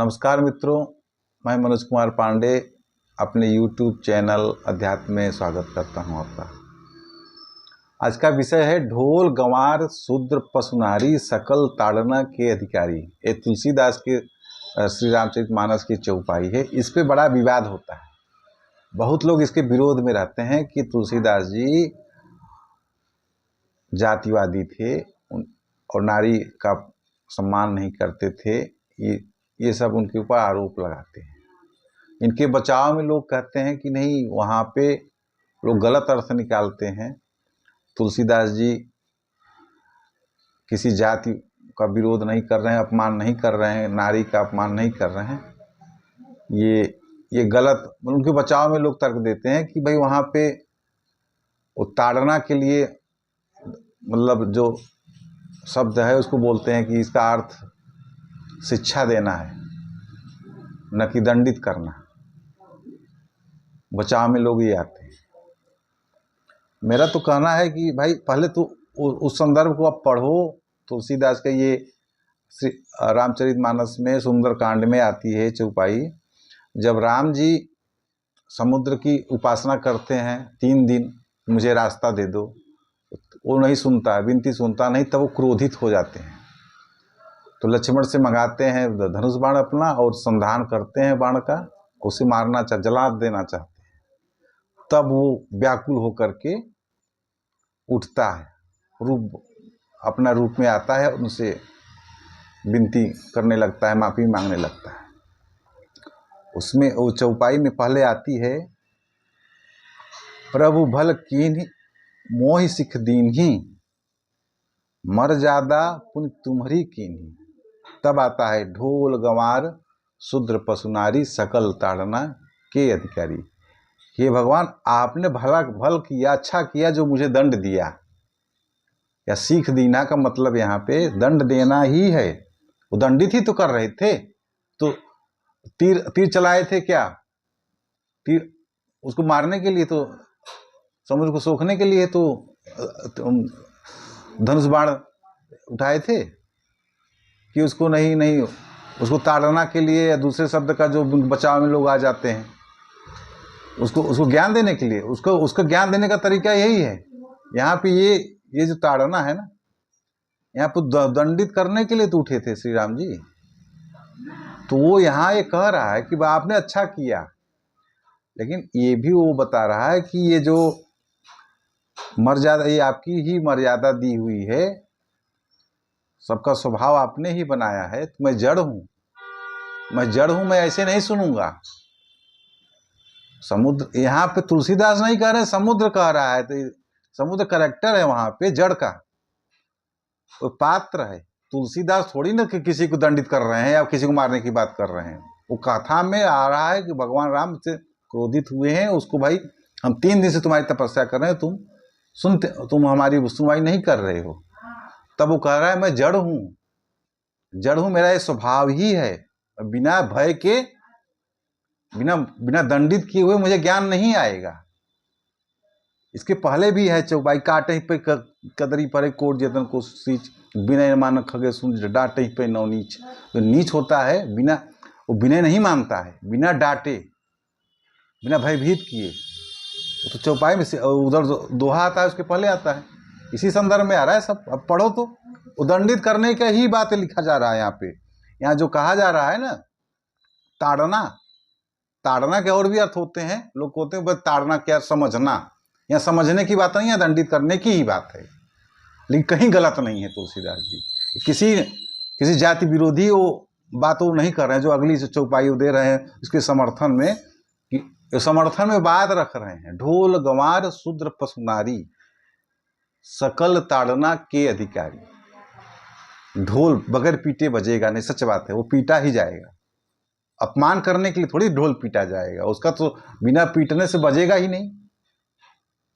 नमस्कार मित्रों, मैं मनोज कुमार पांडे अपने YouTube चैनल अध्यात्म में स्वागत करता हूं आपका। आज का विषय है ढोल गंवार शूद्र पशुनारी सकल ताड़ना के अधिकारी। ये तुलसीदास के श्री रामचरितमानस की चौपाई है। इस पे बड़ा विवाद होता है। बहुत लोग इसके विरोध में रहते हैं कि तुलसीदास जी जातिवादी थे और नारी का सम्मान नहीं करते थे। ये सब उनके ऊपर आरोप लगाते हैं। इनके बचाव में लोग कहते हैं कि नहीं, वहाँ पे लोग गलत अर्थ निकालते हैं। तुलसीदास जी किसी जाति का विरोध नहीं कर रहे हैं, अपमान नहीं कर रहे हैं, नारी का अपमान नहीं कर रहे हैं। ये गलत, उनके बचाव में लोग तर्क देते हैं कि भाई वहाँ पे वो ताड़ना के लिए मतलब जो शब्द है उसको बोलते हैं कि इसका अर्थ शिक्षा देना है, न कि दंडित करना। बचाव में लोग ये आते हैं। मेरा तो कहना है कि भाई पहले तो उस संदर्भ को आप पढ़ो। तुलसीदास का ये श्री रामचरितमानस में सुंदरकांड में आती है चौपाई। जब राम जी समुद्र की उपासना करते हैं 3 दिन, मुझे रास्ता दे दो, वो नहीं सुनता, विनती सुनता नहीं, तब वो क्रोधित हो जाते हैं। तो लक्ष्मण से मंगाते हैं धनुष बाण अपना और संधान करते हैं बाण का, उसे मारना जला देना चाहते हैं। तब वो व्याकुल होकर के उठता है, अपना रूप में आता है, उनसे विनती करने लगता है, माफी मांगने लगता है। उसमें वो चौपाई में पहले आती है, प्रभु भल कीन्ही मोहि सिख दीन्ही, मर जादा पुण्य तुम्हारी कीन्ही। तब आता है ढोल गंवार शूद्र पशुनारी सकल ताड़ना के अधिकारी। हे भगवान, आपने भल किया, अच्छा किया जो मुझे दंड दिया, या सीख दीना का मतलब यहाँ पे दंड देना ही है। वो दंडित ही तो कर रहे थे, तो तीर चलाए थे क्या? तीर उसको मारने के लिए, तो समुद्र को सोखने के लिए तो धनुष बाण उठाए थे कि उसको नहीं उसको ताड़ना के लिए, या दूसरे शब्द का जो बचाव में लोग आ जाते हैं, उसको ज्ञान देने के लिए। उसको ज्ञान देने का तरीका यही है। यहाँ पे ये जो ताड़ना है ना, यहाँ पे दंडित करने के लिए तो उठे थे श्री राम जी। तो वो यहाँ ये कह रहा है कि आपने अच्छा किया, लेकिन ये भी वो बता रहा है कि ये जो मर्यादा, ये आपकी ही मर्यादा दी हुई है, सबका स्वभाव आपने ही बनाया है। तो मैं जड़ हूं, मैं ऐसे नहीं सुनूंगा। समुद्र, यहाँ पे तुलसीदास नहीं कह रहे, समुद्र कह रहा है। तो समुद्र कैरेक्टर है वहां पे, जड़ का वो पात्र है। तुलसीदास थोड़ी ना कि किसी को दंडित कर रहे हैं या किसी को मारने की बात कर रहे हैं। वो कथा में आ रहा है कि भगवान राम से क्रोधित हुए हैं, उसको भाई हम 3 दिन से तुम्हारी तपस्या कर रहे हैं, तुम हमारी सुनवाई नहीं कर रहे हो। तब वो कह रहा है मैं जड़ हूं, मेरा ये स्वभाव ही है। बिना भय के, बिना दंडित किए हुए मुझे ज्ञान नहीं आएगा। इसके पहले भी है चौपाई, काटे पे कदरी परे कोट जतन को सींच, विनय मान खगे सुन डांटे पे नौ नीच। जो नीच होता है, वो विनय नहीं मानता है, बिना डांटे, बिना भयभीत किए। तो चौपाई में उधर दोहा आता है, उसके पहले आता है, इसी संदर्भ में आ रहा है सब। अब पढ़ो तो उदंडित करने का ही बात लिखा जा रहा है यहाँ पे। यहाँ जो कहा जा रहा है ना, ताड़ना के और भी अर्थ होते हैं। लोग कहते हैं बस ताड़ना क्या, समझना। यहाँ समझने की बात नहीं है, दंडित करने की ही बात है। लेकिन कहीं गलत नहीं है तुलसीदास जी। किसी जाति विरोधी वो बात वो नहीं कर रहे हैं। जो अगली चौपाई दे रहे हैं उसके समर्थन में बात रख रहे हैं। ढोल गंवार शूद्र पशुनारी सकल ताड़ना के अधिकारी। ढोल बगैर पीटे बजेगा नहीं, सच बात है, वो पीटा ही जाएगा। अपमान करने के लिए थोड़ी ढोल पीटा जाएगा, उसका तो बिना पीटने से बजेगा ही नहीं।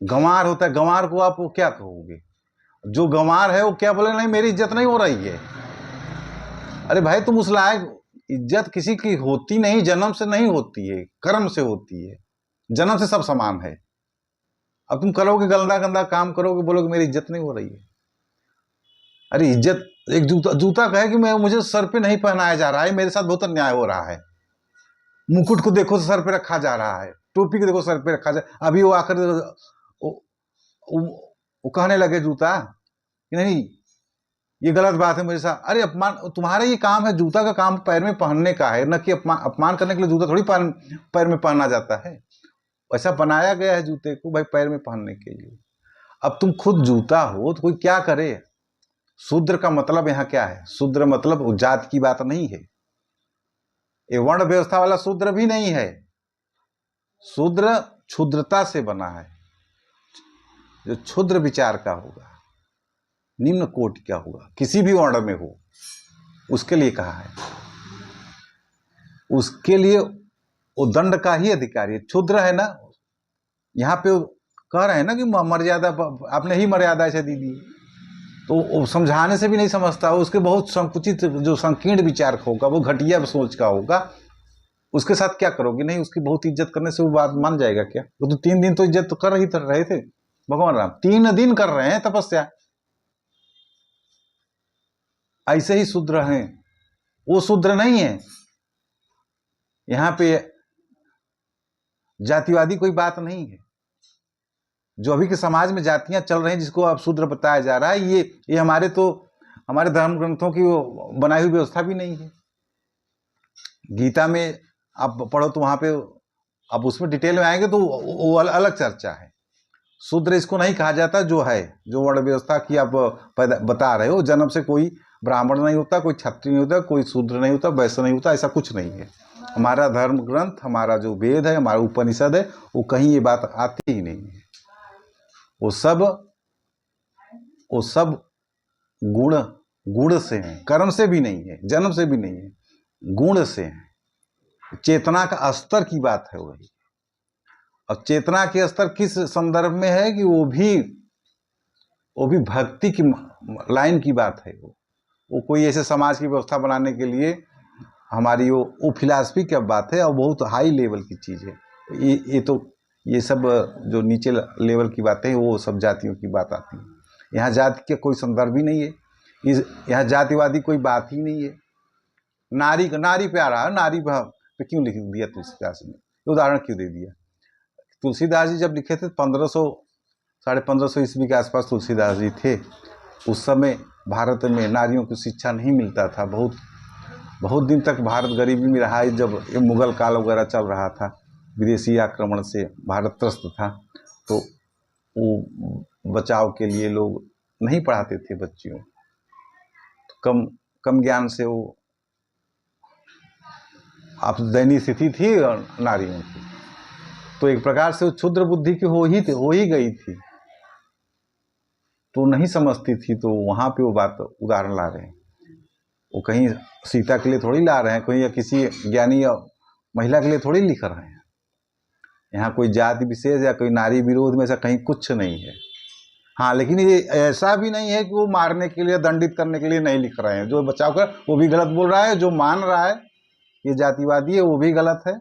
गंवार होता है, गंवार को आप क्या कहोगे? जो गंवार है वो क्या बोले, नहीं मेरी इज्जत नहीं हो रही है। अरे भाई, तुम उस लायक, इज्जत किसी की होती नहीं, जन्म से नहीं होती है, कर्म से होती है। जन्म से सब समान है। अब तुम करोगे गंदा काम करोगे, बोलोगे मेरी इज्जत नहीं हो रही है। अरे इज्जत एक जूता जूता कहे कि मैं मुझे सर पे नहीं पहनाया जा रहा है, मेरे साथ बहुत अन्याय हो रहा है। मुकुट को देखो सर पे रखा जा रहा है, टोपी को देखो सर पे रखा जा, अभी वो आकर वो कहने लगे जूता कि नहीं ये गलत बात है मेरे साथ। अरे अपमान, तुम्हारा ये काम है, जूता का काम पैर में पहनने का है, न कि अपमान करने के लिए जूता थोड़ी पैर में पहना जाता है। ऐसा बनाया गया है जूते को भाई पैर में पहनने के लिए। अब तुम खुद जूता हो तो कोई क्या करे। शूद्र का मतलब यहाँ क्या है? शूद्र मतलब जात की बात नहीं है, ये वर्ण व्यवस्था वाला शूद्र भी नहीं है। शूद्र क्षुद्रता से बना है, जो क्षुद्र विचार का होगा, निम्न कोटि का होगा, किसी भी वर्ण में हो, उसके लिए कहा है। उसके लिए वो दंड का ही अधिकारी है। क्षुद्र है ना, यहाँ पे कह रहे हैं ना कि मर्यादा, आपने ही मर्यादा ऐसे दी दी, तो वो समझाने से भी नहीं समझता। उसके बहुत संकुचित जो संकीर्ण विचार होगा, वो घटिया सोच का होगा, उसके साथ क्या करोगे? नहीं, उसकी बहुत इज्जत करने से वो बात मान जाएगा क्या? वो तो 3 दिन तो इज्जत तो कर ही रहे थे भगवान राम, 3 दिन कर रहे हैं तपस्या। ऐसे ही शूद्र हैं, वो शूद्र नहीं है। यहाँ पे जातिवादी कोई बात नहीं है। जो अभी के समाज में जातियां चल रही हैं, जिसको अब शूद्र बताया जा रहा है, ये हमारे धर्म ग्रंथों की बनाई हुई व्यवस्था भी नहीं है। गीता में आप पढ़ो तो वहां पे, अब उसमें डिटेल में आएंगे तो वो अलग चर्चा है। शूद्र इसको नहीं कहा जाता जो है, जो वर्ण व्यवस्था की आप बता रहे हो। जन्म से कोई ब्राह्मण नहीं होता, कोई क्षत्रिय नहीं होता, कोई शूद्र नहीं होता, वैश्य नहीं होता, ऐसा कुछ नहीं है। हमारा धर्म ग्रंथ, हमारा जो वेद है, हमारा उपनिषद है, वो कहीं ये बात आती ही नहीं है। वो सब गुण से हैं, कर्म से भी नहीं है, जन्म से भी नहीं है, गुण से है। चेतना का स्तर की बात है वही। और चेतना के स्तर किस संदर्भ में है कि वो भी भक्ति की लाइन की बात है। वो कोई ऐसे समाज की व्यवस्था बनाने के लिए हमारी वो फिलॉसफी की बात है, और बहुत हाई लेवल की चीज़ है। ये सब जो नीचे लेवल की बातें हैं, वो सब जातियों की बात आती है। यहाँ जाति के कोई संदर्भ ही नहीं है। यहाँ जातिवादी कोई बात ही नहीं है। नारी पे आ रहा है, नारी पे क्यों लिख दिया तुलसीदास ने? उदाहरण क्यों दे दिया? तुलसीदास जी जब लिखे थे 1500-1550 ईस्वी के आसपास तुलसीदास जी थे। उस समय भारत में नारियों की शिक्षा नहीं मिलता था। बहुत दिन तक भारत गरीबी में रहा है। जब ये मुगल काल वगैरह चल रहा था, विदेशी आक्रमण से भारत त्रस्त था, तो वो बचाव के लिए लोग नहीं पढ़ाते थे बच्चियों। तो कम ज्ञान से वो आप दयनीय स्थिति थी नारियों की। तो एक प्रकार से वो क्षुद्र बुद्धि की हो ही गई थी, तो नहीं समझती थी। तो वहाँ पे वो बात उदाहरण ला रहे हैं। वो कहीं सीता के लिए थोड़ी ला रहे हैं, कोई या किसी ज्ञानी या महिला के लिए थोड़ी लिख रहे हैं। यहाँ कोई जाति विशेष या कोई नारी विरोध में ऐसा कहीं कुछ नहीं है। हाँ, लेकिन ये ऐसा भी नहीं है कि वो मारने के लिए, दंडित करने के लिए नहीं लिख रहे हैं। जो बचाव कर वो भी गलत बोल रहा है, जो मान रहा है ये जातिवादी है वो भी गलत है।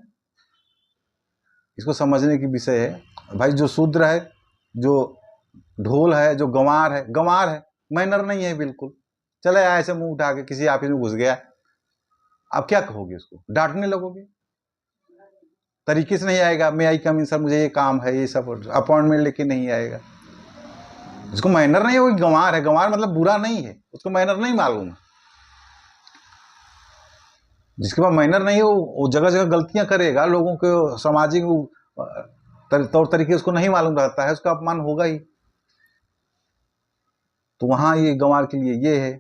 इसको समझने की विषय है भाई। जो शूद्र है, जो ढोल है, जो गंवार है, मैनर नहीं है बिल्कुल। चले आए ऐसे मुंह उठा के किसी ऑफिस में घुस गया, आप क्या कहोगे? उसको डांटने लगोगे? तरीके से नहीं आएगा। मैं आई कम इन सर, मुझे ये काम है, ये सब अपॉइंटमेंट लेके नहीं आएगा। जिसको मैनर नहीं है वो गंवार है। गंवार मतलब बुरा नहीं है, उसको मैनर नहीं मालूम। जिसके पास मैनर नहीं है वो जगह जगह गलतियां करेगा, लोगों के सामाजिक तौर तरीके उसको नहीं मालूम रहता है, उसका अपमान होगा ही। तो वहां ये गंवार के लिए ये है।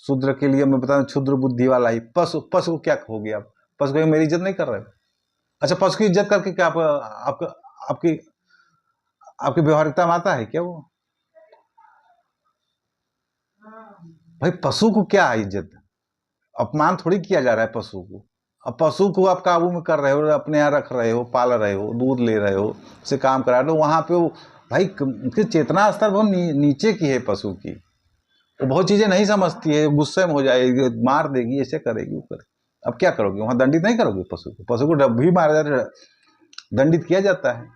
शूद्र के लिए मैं बता दूं, क्षुद्र बुद्धि वाला ही। पशु को क्या कहोगे आप? पशु को मेरी इज्जत नहीं कर रहे हो? अच्छा, पशु की इज्जत करके क्या आपकी व्यवहारिकता में आता है क्या वो? भाई पशु को क्या है इज्जत? अपमान थोड़ी किया जा रहा है पशु को। अब पशु को आप काबू में कर रहे हो, अपने यहाँ रख रहे हो, पाल रहे हो, दूध ले रहे हो, उसे काम करा रहे हो, वहां पे वो भाई उनकी चेतना स्तर बहुत नीचे की है पशु की। वो बहुत चीजें नहीं समझती है, गुस्से में हो जाएगी, मार देगी, ऐसे करेगी, वो करे। अब क्या करोगे? वहां दंडित नहीं करोगे पशु को? पशु को भी मारा जाता, दंडित किया जाता है।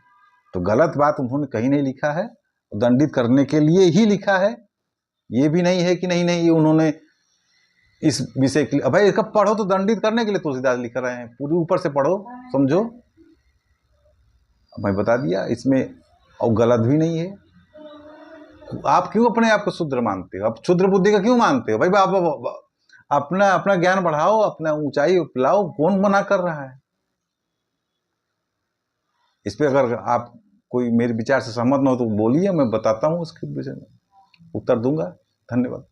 तो गलत बात उन्होंने कहीं नहीं लिखा है, दंडित करने के लिए ही लिखा है। ये भी नहीं है कि नहीं उन्होंने इस विषय के लिए। भाई इसका पढ़ो तो दंडित करने के लिए तुलसीदास लिख रहे हैं, पूरी ऊपर से पढ़ो समझो। मैं बता दिया इसमें, और गलत भी नहीं है। आप क्यों अपने आप को शूद्र मानते हो? आप क्षुद्र बुद्धि का क्यों मानते हो? भाई आप अपना अपना ज्ञान बढ़ाओ, अपना ऊंचाई लाओ, कौन मना कर रहा है? इस पे अगर आप कोई मेरे विचार से सहमत न हो तो बोलिए, मैं बताता हूँ उसके विषय में, उत्तर दूंगा। धन्यवाद।